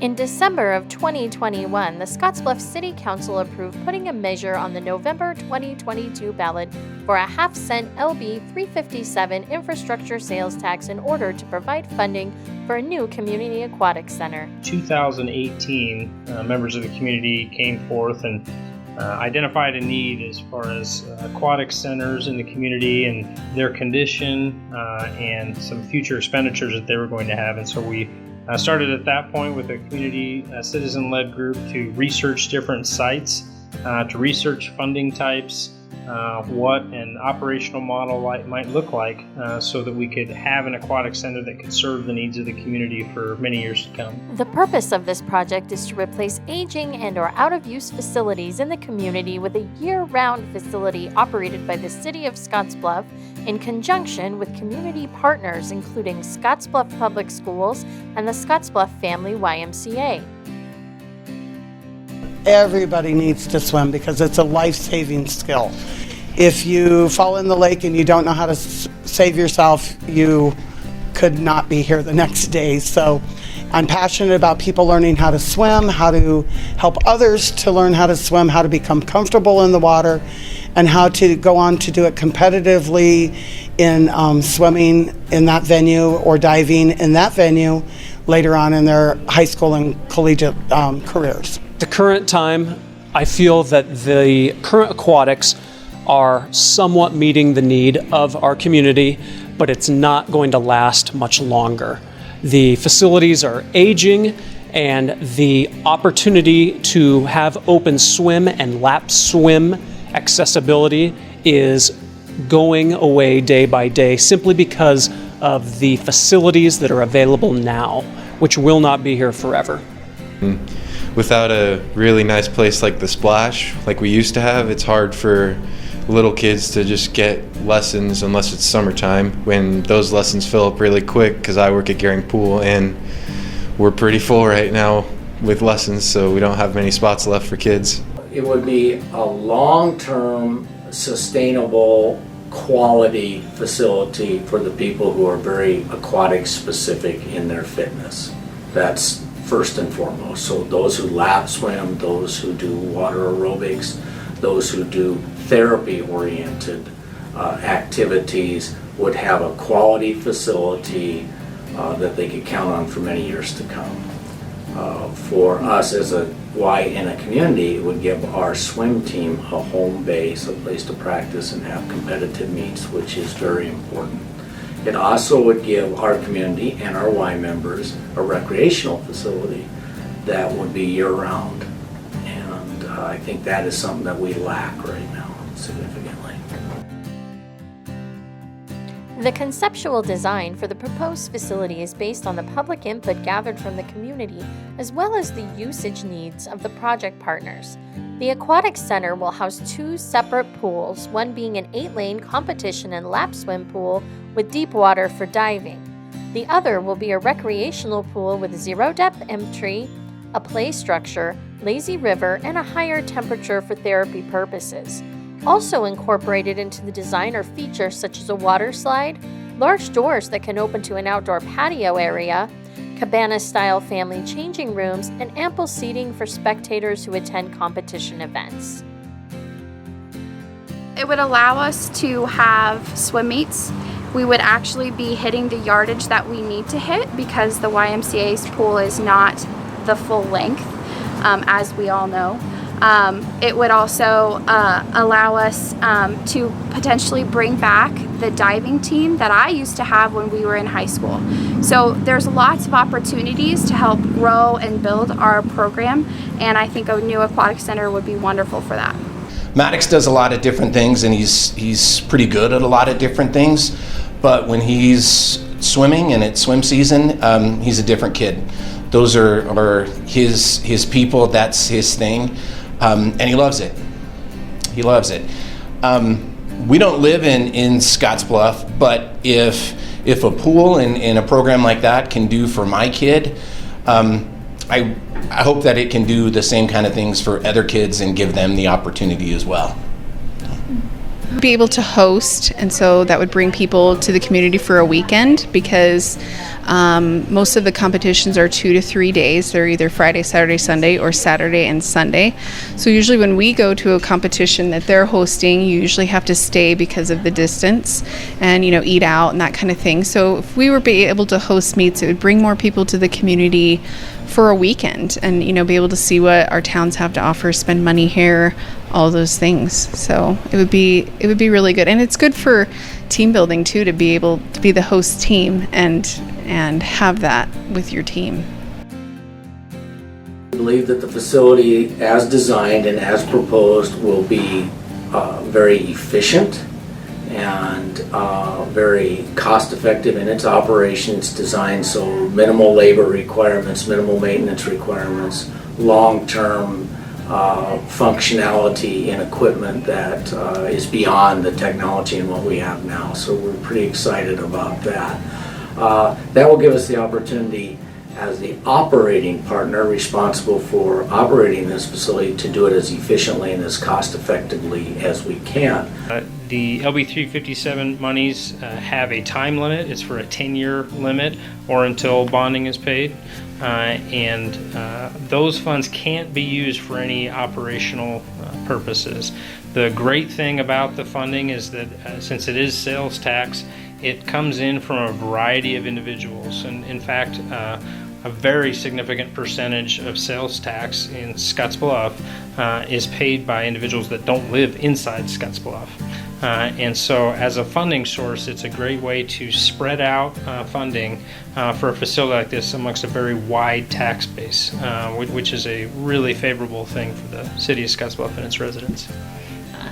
In December of 2021, the Scottsbluff City Council approved putting a measure on the November 2022 ballot for a half-cent LB 357 infrastructure sales tax in order to provide funding for a new community aquatics center. 2018, members of the community came forth and identified a need as far as aquatic centers in the community and their condition and some future expenditures that they were going to have. And so we started at that point with a community citizen-led group to research different sites, to research funding types, what an operational model might look like so that we could have an aquatic center that could serve the needs of the community for many years to come. The purpose of this project is to replace aging and or out-of-use facilities in the community with a year-round facility operated by the City of Scottsbluff in conjunction with community partners including Scottsbluff Public Schools and the Scottsbluff Family YMCA. Everybody needs to swim because it's a life-saving skill. If you fall in the lake and you don't know how to save yourself, you could not be here the next day. So I'm passionate about people learning how to swim, how to help others to learn how to swim, how to become comfortable in the water, and how to go on to do it competitively in swimming in that venue or diving in that venue later on in their high school and collegiate careers. At the current time, I feel that the current aquatics are somewhat meeting the need of our community, but it's not going to last much longer. The facilities are aging, and the opportunity to have open swim and lap swim accessibility is going away day by day simply because of the facilities that are available now, which will not be here forever. Without a really nice place like the Splash, like we used to have, it's hard for little kids to just get lessons unless it's summertime, when those lessons fill up really quick because I work at Gehring Pool and we're pretty full right now with lessons, so we don't have many spots left for kids. It would be a long-term, sustainable, quality facility for the people who are very aquatic specific in their fitness. That's first and foremost. So those who lap swim, those who do water aerobics, those who do therapy-oriented activities would have a quality facility that they could count on for many years to come. For us as a Y in a community, it would give our swim team a home base, a place to practice and have competitive meets, which is very important. It also would give our community and our Y members a recreational facility that would be year-round. And I think that is something that we lack right now significantly. The conceptual design for the proposed facility is based on the public input gathered from the community as well as the usage needs of the project partners. The Aquatics Center will house two separate pools, one being an 8-lane competition and lap swim pool with deep water for diving. The other will be a recreational pool with zero-depth entry, a play structure, lazy river, and a higher temperature for therapy purposes. Also incorporated into the design are features such as a water slide, large doors that can open to an outdoor patio area, cabana-style family changing rooms, and ample seating for spectators who attend competition events. It would allow us to have swim meets. We would actually be hitting the yardage that we need to hit because the YMCA's pool is not the full length, as we all know. It would also allow us to potentially bring back the diving team that I used to have when we were in high school. So there's lots of opportunities to help grow and build our program, and I think a new aquatic center would be wonderful for that. Maddox does a lot of different things, and he's pretty good at a lot of different things, but when he's swimming and it's swim season, he's a different kid. Those are his people, that's his thing. And he loves it. He loves it. We don't live in Scottsbluff, but if a pool and a program like that can do for my kid, I hope that it can do the same kind of things for other kids and give them the opportunity as well. Be able to host, and so that would bring people to the community for a weekend, because most of the competitions are 2 to 3 days. They're either Friday, Saturday, Sunday, or Saturday and Sunday. So usually when we go to a competition that they're hosting, you usually have to stay because of the distance and, eat out and that kind of thing. So if we were be able to host meets, it would bring more people to the community for a weekend and, be able to see what our towns have to offer, spend money here, all those things. So it would be really good. And it's good for team building too, to be able to be the host team and have that with your team. I believe that the facility as designed and as proposed will be very efficient and very cost effective in its operations design, so minimal labor requirements, minimal maintenance requirements, long-term functionality in equipment that is beyond the technology and what we have now. So we're pretty excited about that. That will give us the opportunity as the operating partner responsible for operating this facility to do it as efficiently and as cost effectively as we can. The LB 357 monies have a time limit. It's for a 10-year limit or until bonding is paid. And those funds can't be used for any operational purposes. The great thing about the funding is that since it is sales tax, it comes in from a variety of individuals. And in fact, a very significant percentage of sales tax in Scottsbluff is paid by individuals that don't live inside Scottsbluff. And so as a funding source, it's a great way to spread out funding for a facility like this amongst a very wide tax base, which is a really favorable thing for the city of Scottsbluff and its residents.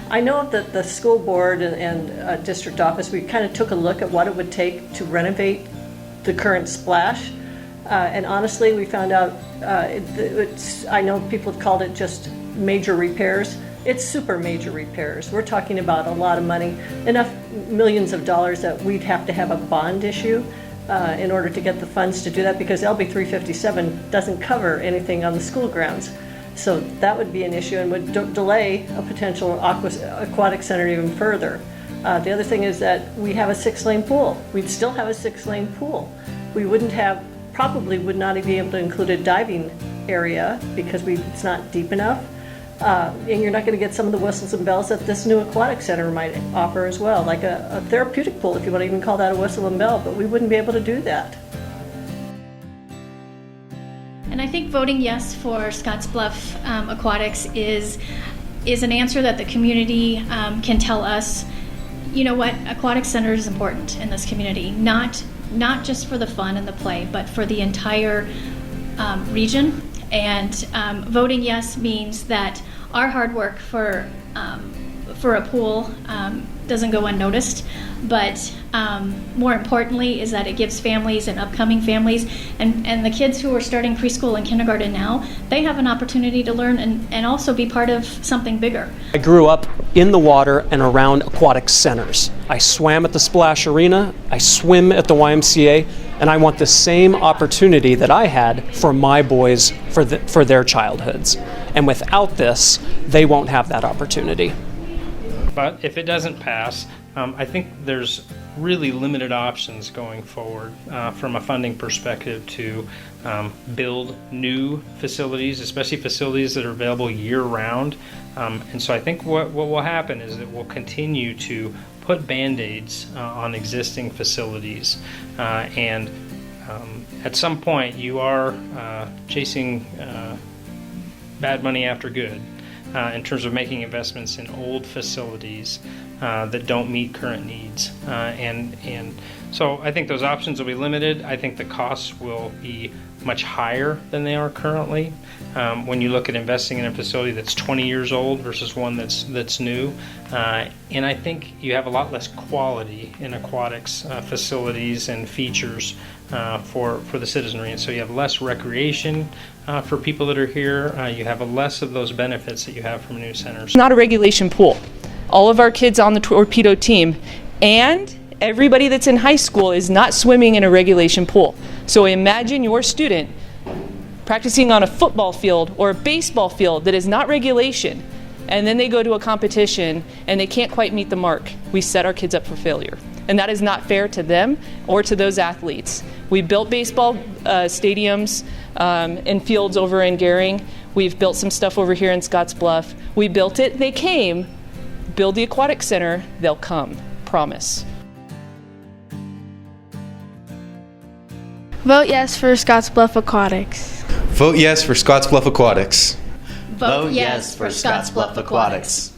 I know that the school board and district office, we kind of took a look at what it would take to renovate the current splash. And honestly, we found out, I know people have called it just major repairs. It's super major repairs. We're talking about a lot of money, enough millions of dollars that we'd have to have a bond issue in order to get the funds to do that, because LB 357 doesn't cover anything on the school grounds. So that would be an issue and would delay a potential aquatic center even further. The other thing is that we have a 6-lane pool. We'd still have a 6-lane pool. We probably would not be able to include a diving area because it's not deep enough. And you're not going to get some of the whistles and bells that this new aquatic center might offer as well, like a therapeutic pool, if you want to even call that a whistle and bell, but we wouldn't be able to do that. And I think voting yes for Scottsbluff Aquatics is an answer that the community can tell us, you know what, aquatic center is important in this community, not just for the fun and the play, but for the entire region. And voting yes means that our hard work for a pool doesn't go unnoticed, but more importantly is that it gives families and upcoming families and the kids who are starting preschool and kindergarten now, they have an opportunity to learn and also be part of something bigger. I grew up in the water and around aquatic centers. I swam at the Splash Arena, I swim at the YMCA, and I want the same opportunity that I had for my boys for their childhoods. And without this, they won't have that opportunity. But if it doesn't pass, I think there's really limited options going forward from a funding perspective to build new facilities, especially facilities that are available year-round. And so I think what will happen is that we'll continue to put Band-Aids on existing facilities. And at some point, you are chasing bad money after good. In terms of making investments in old facilities that don't meet current needs. And so I think those options will be limited. I think the costs will be much higher than they are currently. When you look at investing in a facility that's 20 years old versus one that's new. And I think you have a lot less quality in aquatics facilities and features for the citizenry. And so you have less recreation for people that are here. You have less of those benefits that you have from new centers. It's not a regulation pool. All of our kids on the torpedo team and everybody that's in high school is not swimming in a regulation pool. So imagine your student practicing on a football field or a baseball field that is not regulation, and then they go to a competition and they can't quite meet the mark. We set our kids up for failure. And that is not fair to them or to those athletes. We built baseball stadiums and fields over in Gering. We've built some stuff over here in Scottsbluff. We built it, they came. Build the Aquatic Center, they'll come. Promise. Vote yes for Scottsbluff Aquatics. Vote yes for Scottsbluff Aquatics. Vote yes for Scottsbluff Aquatics.